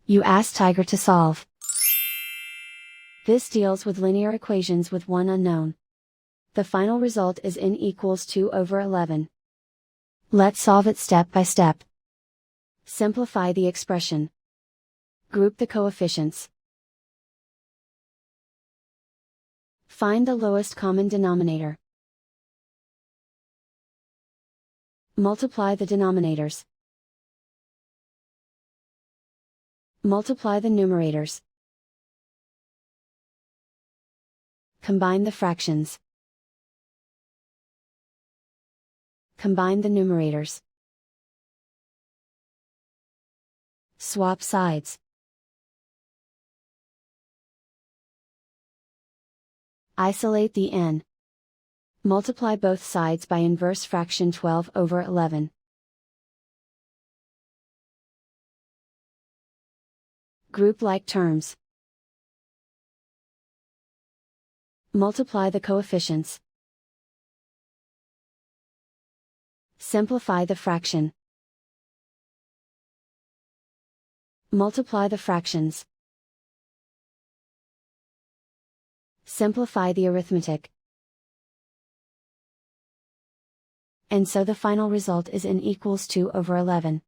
You ask Tiger to solve. This deals with linear equations with one unknown. The final result is n equals 2/11. Let's solve it step by step. Simplify the expression. Group the coefficients. Find the lowest common denominator. Multiply the denominators. Multiply the numerators. Combine the fractions. Combine the numerators. Swap sides. Isolate the n. Multiply both sides by inverse fraction 12/11. Group like terms. Multiply the coefficients. Simplify the fraction. Multiply the fractions. Simplify the arithmetic. And so the final result is n equals 2/11.